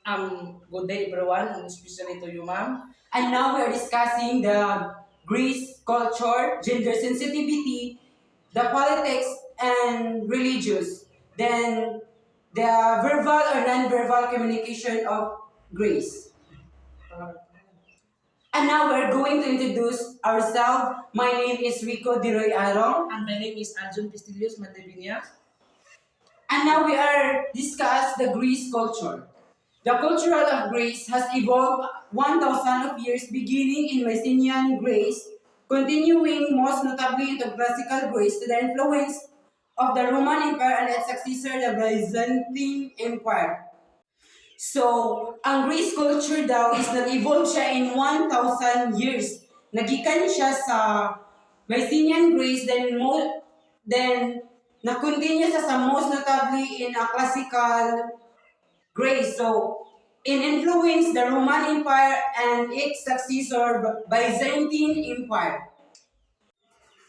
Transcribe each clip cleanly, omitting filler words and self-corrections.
Good day everyone, and especially to you, ma'am. And now we are discussing the Greece culture, gender sensitivity, the politics, and religious. Then the verbal or non-verbal communication of Greece. And now we're going to introduce ourselves. My name is Rico Diroy Arong. And my name is Arjun Pistilius Mandevinia. And now we are discuss the Greece culture. The cultural of Greece has evolved 1,000 of years beginning in Mycenaean Greece, continuing most notably into classical Greece to the influence of the Roman Empire and its successor, the Byzantine Empire. So, ang Greece culture daw is nag-evolve siya in 1,000 years. Nagikan siya sa Mycenaean Greece, then na-continue siya sa most notably in a classical Greece. So, in influence the Roman Empire and its successor Byzantine Empire.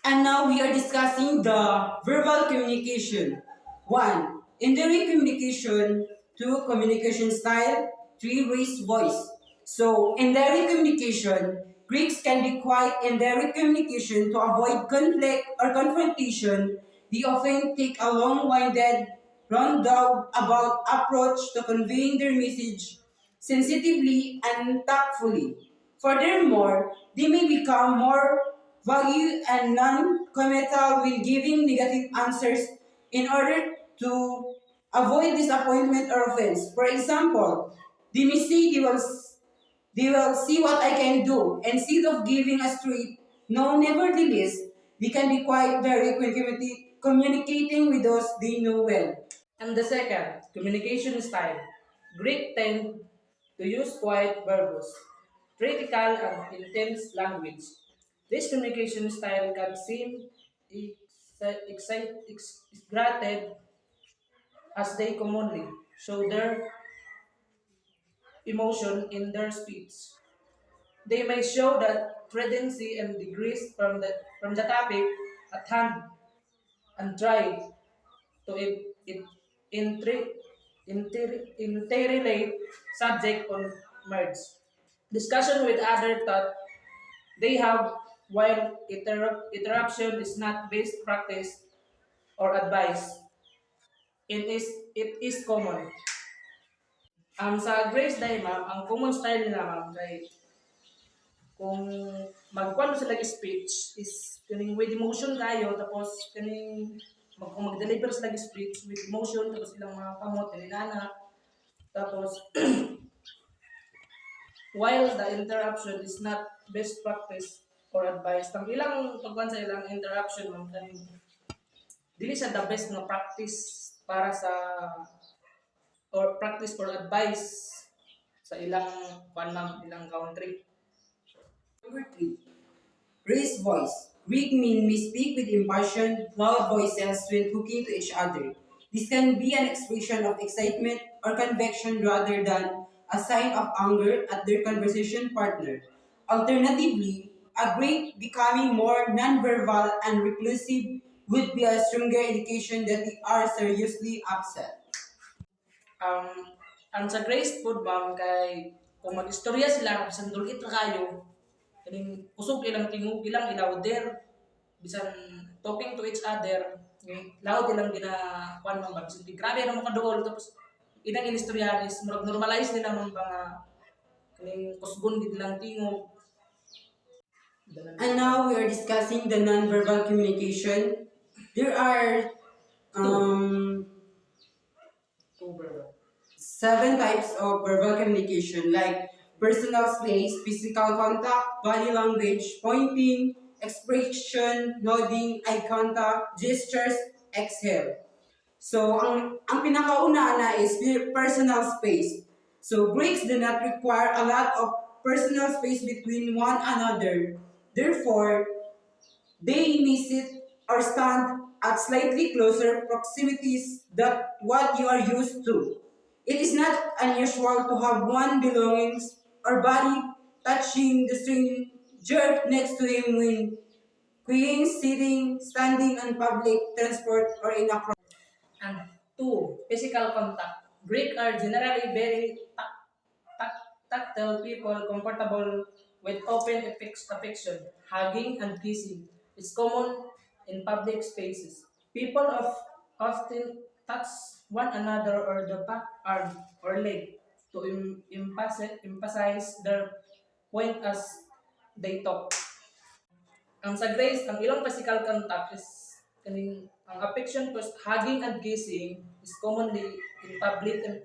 And now we are discussing the verbal communication. 1. Indirect communication. 2. Communication style. 3. Raised voice. So, indirect communication, Greeks can be quite indirect communication to avoid conflict or confrontation. They often take a long-winded, roundabout approach to conveying their message sensitively and tactfully. Furthermore, they may become more vague and non-committal when giving negative answers in order to avoid disappointment or offense. For example, they may say they will see what I can do instead of giving a straight no. Nevertheless, they can be quite direct when communicating with those they know well. And the second, communication style. Greek tend to use quiet verbose, critical and intense language. This communication style can seem exaggerated as they commonly show their emotion in their speech. They may show that tendency and degrees from the topic at hand and try to interrelate subject on merge. Discussion with other thought they have while interruption is not best practice or advice. It is common. Sa Grace Day, ma'am, ang common style nila, ma'am, kay kung magkuhan mo sila speech is kaning with emotion kayo tapos kaning kung mag-deliver sila speech with emotion tapos ilang mga kamot kaninana tapos while the interruption is not best practice or advice tang ilang pagkuhan sa ilang interruption man kaning dili sa the best na practice para sa or practice or advice sa ilang ilang country. Number 3. Raised voice. Greek men may speak with impassioned, loud voices when talking to each other. This can be an expression of excitement or conviction rather than a sign of anger at their conversation partner. Alternatively, a Greek becoming more nonverbal and reclusive would be a stronger indication that they are seriously upset. Um, ang sa Grace Food, ma'am, kay kung mag-istorya sila, bisan dulgit na kayo, kaning kusog ilang tingog, ilang ilawder, bisan talking to each other, loud ilang kuan ma'am, bisan grabe na mo kadool, tapos ilang inistoryahan is normalize nila ma'am mga kaning kusgon gid ilang tingog. And now we are discussing the nonverbal communication. There are Over. 7 types of verbal communication like personal space, physical contact, body language, pointing, expression, nodding, eye contact, gestures, exhale. So, ang pinakauna na is personal space. So, Greeks do not require a lot of personal space between one another. Therefore, they may sit or stand at slightly closer proximities than what you are used to. It is not unusual to have one belongings or body touching the stranger next to him when queuing, sitting, standing on public transport or in a crowd. And two, physical contact. Greek are generally very tactile people comfortable with open affection, hugging and kissing is common in public spaces. People often touch one another or the back arm or leg to emphasize their point as they talk. Ang sa Grace, ang ilang physical contact is kaning ang affection plus hugging and kissing is commonly in public and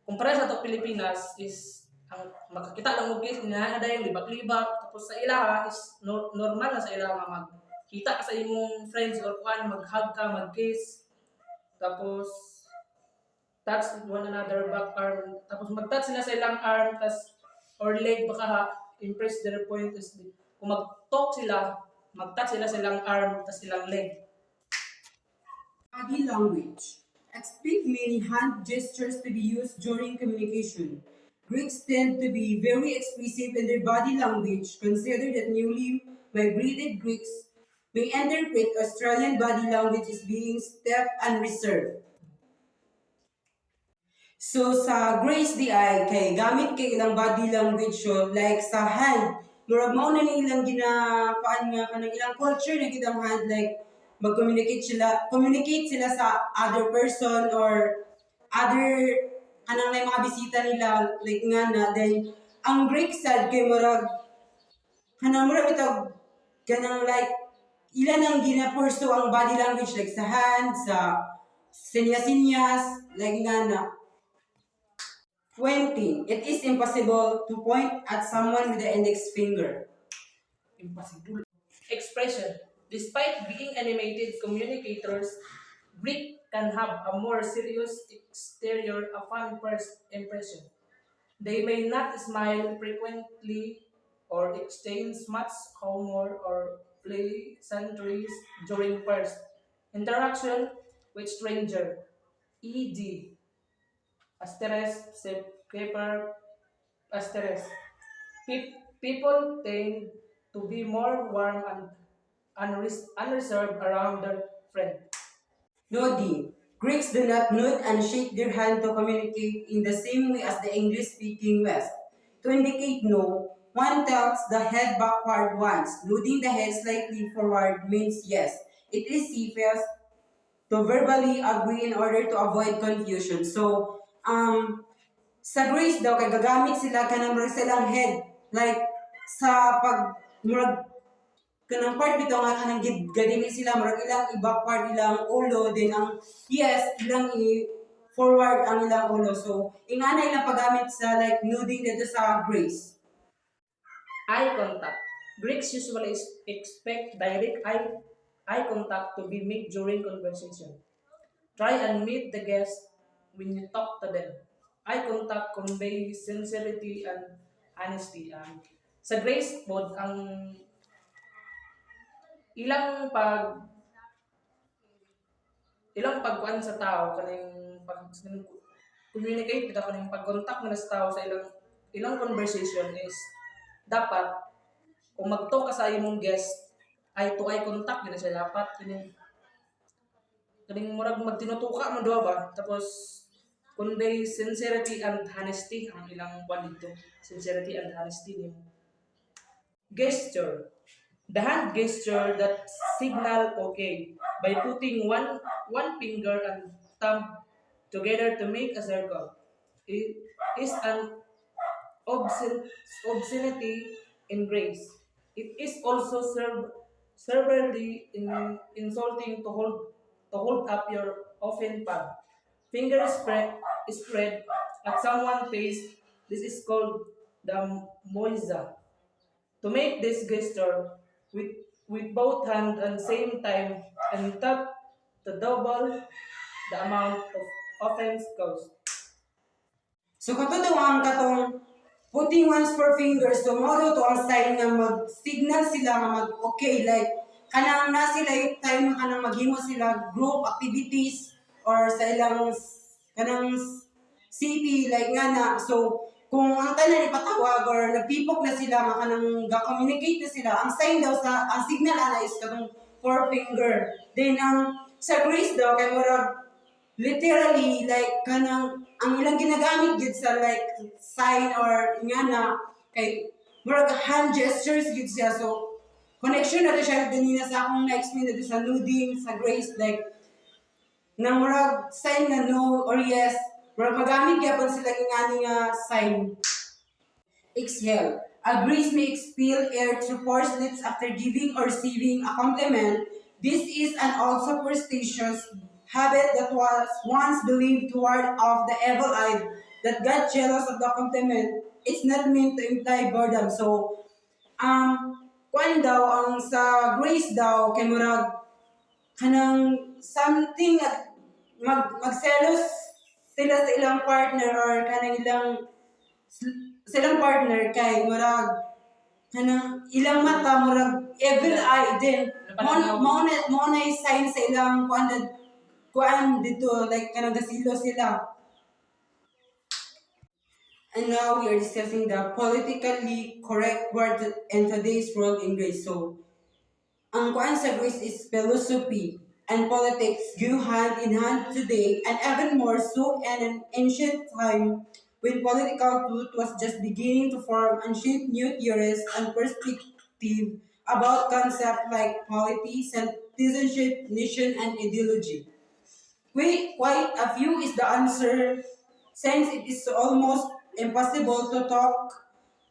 kumpara sa to Pilipinas is ang makakita lang mo kiss inaada yung libak-libak tapos sa ilaha is normal na sa ilaha nga magkita ka sa imong friends or kuan mag-hug ka mag-kiss tapos touch one another back arm tapos mag-touch sila sa ilang arm tas or leg baka impress their point is kung mag-talk sila mag-touch sila sa ilang arm tas ilang leg. Body language. Expect many hand gestures to be used during communication. Greeks tend to be very expressive in their body language. Consider that newly migrated Greeks may interpret Australian body language as being stiff and reserved. So sa Grace DI kay gamit kay ilang body language so like sa hand murag mao na ni ilang ginapaan nga kanang ilang culture na gid ang hand like communicate sila sa other person or other kanang may mga bisita nila like nga na then ang Greek side kay murag kanang murag bitaw kanang like ilan ang ginapurso ang body language like sa hand sa senyas-senyas like nga na 20. It is impossible to point at someone with the index finger. Impossible. Expression. Despite being animated communicators, Greek can have a more serious exterior, a fun first impression. They may not smile frequently or exchange much humor or pleasantries during first interaction with stranger, e.g. asterisk, paper, asterisk. People tend to be more warm and unreserved around their friend. Nodding. Greeks do not nod and shake their hand to communicate in the same way as the English-speaking West. To indicate no, one tilts the head backward once. Nodding the head slightly forward means yes. It is safest to verbally agree in order to avoid confusion. So, sa Greece daw, kay gagamit sila kanang murag silang head. Like, sa pag, murag, kanang part bitaw nga kanang gadini sila, murag ilang i-backward ilang ulo, then ang yes, ilang i-forward ang ilang ulo. So, ingana ilang paggamit sa like nodding dito sa Greece. Eye contact. Greeks usually expect direct eye contact to be made during conversation. Try and meet the guest when you talk to them. Eye contact conveys sincerity and honesty. Sa Grace mode, ang ilang pagkuan sa tao kaning communicate kita kaning pag-contact nila sa tao sa ilang conversation is dapat kung mag-talk ka sa imong guest eye to eye contact gina siya dapat kaning murag magtinutuka man duha ba tapos convey sincerity and honesty ang ilang kwan dito sincerity and honesty nimo. Gesture. The hand gesture that signal okay by putting one finger and thumb together to make a circle. It is an obscenity in Grace. It is also severely insulting to hold up your open palm. Fingers spread at someone's face. This is called the moiza. To make this gesture with both hands at the same time and tap to double the amount of offense caused. So katudo ang katong putting one's four fingers so mo to ang sign nga mag-signal sila nga mag-okay like kanang na sila yung time nga kanang maghimo sila group activities or sa ilang kanang city like nga na so kung ang tanan ipatawag or nagpipok na sila nga kanang ga-communicate na sila ang sign daw sa ang signal ana is katong four finger then ang sa Greece daw kay murag literally like kanang ang ilang ginagamit gid sa like sign or nga na kay murag hand gestures gid siya. So connection na to siya ganina sa akong na-explain dito sa nuding sa grace like na murag sign nga no or yes murag magamit gyapon sila ingani nga sign. Exhale. A grace may expel air through porous lips after giving or receiving a compliment. This is an old superstitious habit that was once believed toward of the evil eye that got jealous of the compliment. It's not meant to imply boredom. So, kuan daw ang sa grace daw kay murag kanang something magselos sila sa ilang partner or kanang ilang silang partner kay murag kanang ilang mata murag evil eye din mo na sign sa ilang kuan dito like kanang gasilo sila. And now we are discussing the politically correct word in today's world in grace. So ang kuan sa grace is philosophy and politics go hand in hand today and even more so in an ancient time when political truth was just beginning to form and shape new theories and perspective about concepts like polity, citizenship, nation, and ideology. Quite a few is the answer, since it is almost impossible to talk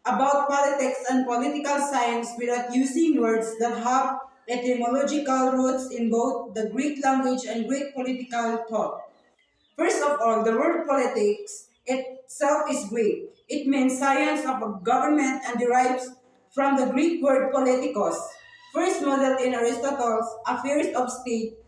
about politics and political science without using words that have etymological roots in both the Greek language and Greek political thought. First of all, the word politics itself is Greek. It means science of a government and derives from the Greek word politikos, first modeled in Aristotle's Affairs of State.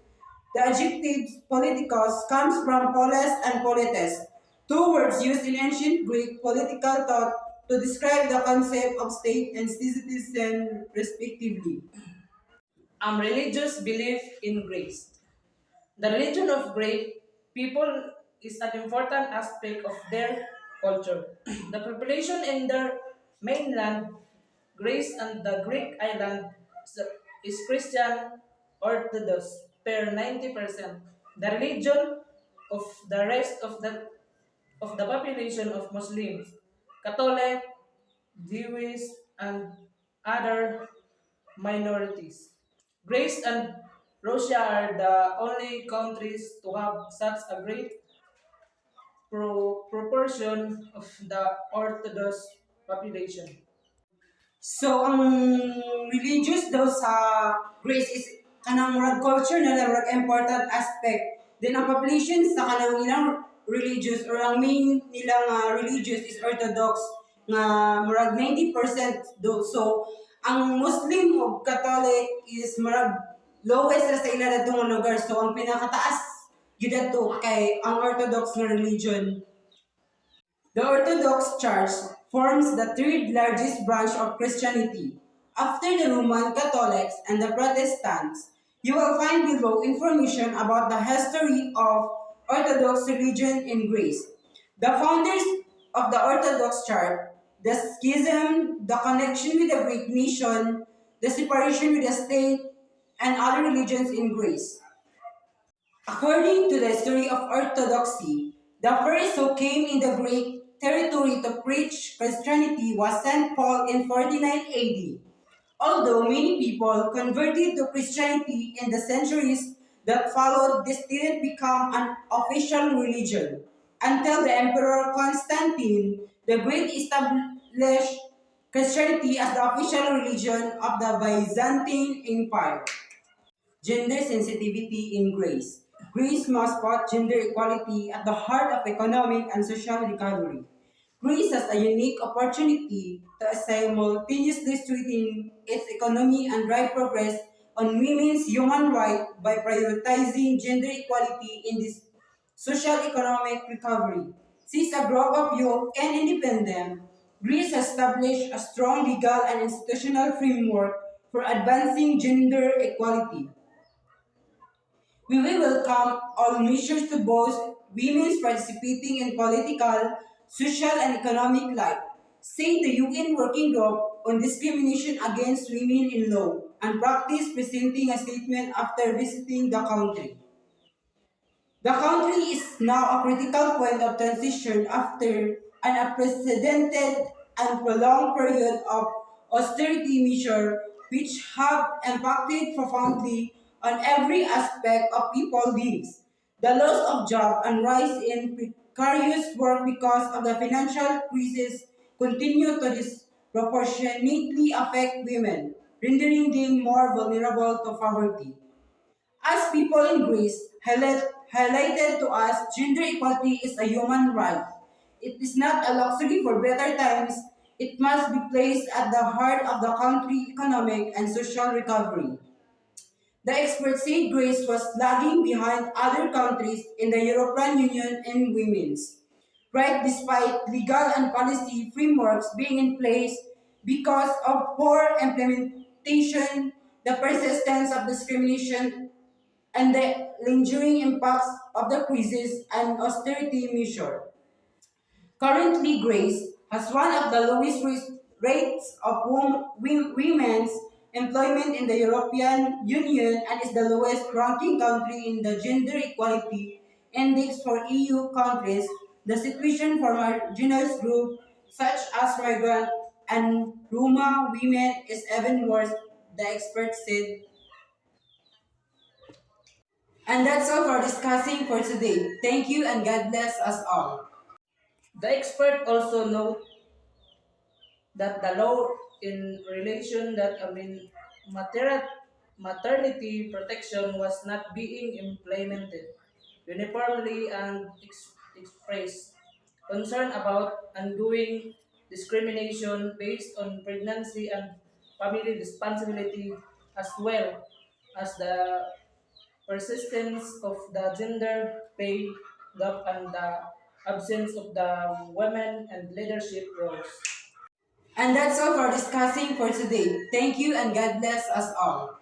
The adjective politikos comes from polis and polites, two words used in ancient Greek political thought to describe the concept of state and citizen respectively. Religious belief in grace. The religion of great people is an important aspect of their culture. The population in their mainland, Greece and the Greek island is Christian Orthodox per 90%. The religion of the rest of the population of Muslims, Catholic, Jewish, and other minorities. Greece and Russia are the only countries to have such a great proportion of the Orthodox population. So, ang religious daw sa Greece is kanang murag culture na murag important aspect. Then, ang population sa kanang ilang religious or ang main nilang religious is Orthodox nga murag 90% do. So, ang Muslim o Catholic is murag lowest ra sa ila datong lugar. So, ang pinakataas gyud ato kay ang Orthodox nga religion. The Orthodox Church forms the third largest branch of Christianity. After the Roman Catholics and the Protestants, you will find below information about the history of Orthodox religion in Greece. The founders of the Orthodox Church, the schism, the connection with the Greek nation, the separation with the state, and other religions in Greece. According to the history of Orthodoxy, the first who came in the Greek territory to preach Christianity was St. Paul in 49 AD. Although many people converted to Christianity in the centuries that followed, this didn't become an official religion until the Emperor Constantine the Great established Christianity as the official religion of the Byzantine Empire. Gender sensitivity in Greece. Greece must put gender equality at the heart of economic and social recovery. Greece has a unique opportunity to simultaneously strengthen its economy and drive progress on women's human rights by prioritizing gender equality in this social economic recovery. Since a growth of youth and independence, Greece has established a strong legal and institutional framework for advancing gender equality. We will welcome all measures to boost women's participating in political, social, and economic life, say the UN Working Group on Discrimination Against Women in Law and Practice, presenting a statement after visiting the country. The country is now a critical point of transition after an unprecedented and prolonged period of austerity measures which have impacted profoundly on every aspect of people's lives. The loss of job and rise in precarious work because of the financial crisis continue to disproportionately affect women, rendering them more vulnerable to poverty. As people in Greece highlighted to us, gender equality is a human right. It is not a luxury for better times. It must be placed at the heart of the country's economic and social recovery. The experts said Greece was lagging behind other countries in the European Union in women's right despite legal and policy frameworks being in place because of poor implementation, the persistence of discrimination, and the lingering impacts of the crisis and austerity measure. Currently, Greece has one of the lowest rates of women's employment in the European Union and is the lowest ranking country in the Gender Equality Index for EU countries. The situation for marginalized groups such as migrant and Roma women is even worse, the experts said. And that's all for discussing for today. Thank you and God bless us all. The expert also note that the law in relation that maternity protection was not being implemented uniformly and expressed concern about ongoing discrimination based on pregnancy and family responsibility, as well as the persistence of the gender pay gap and the absence of the women and leadership roles. And that's all for discussing for today. Thank you and God bless us all.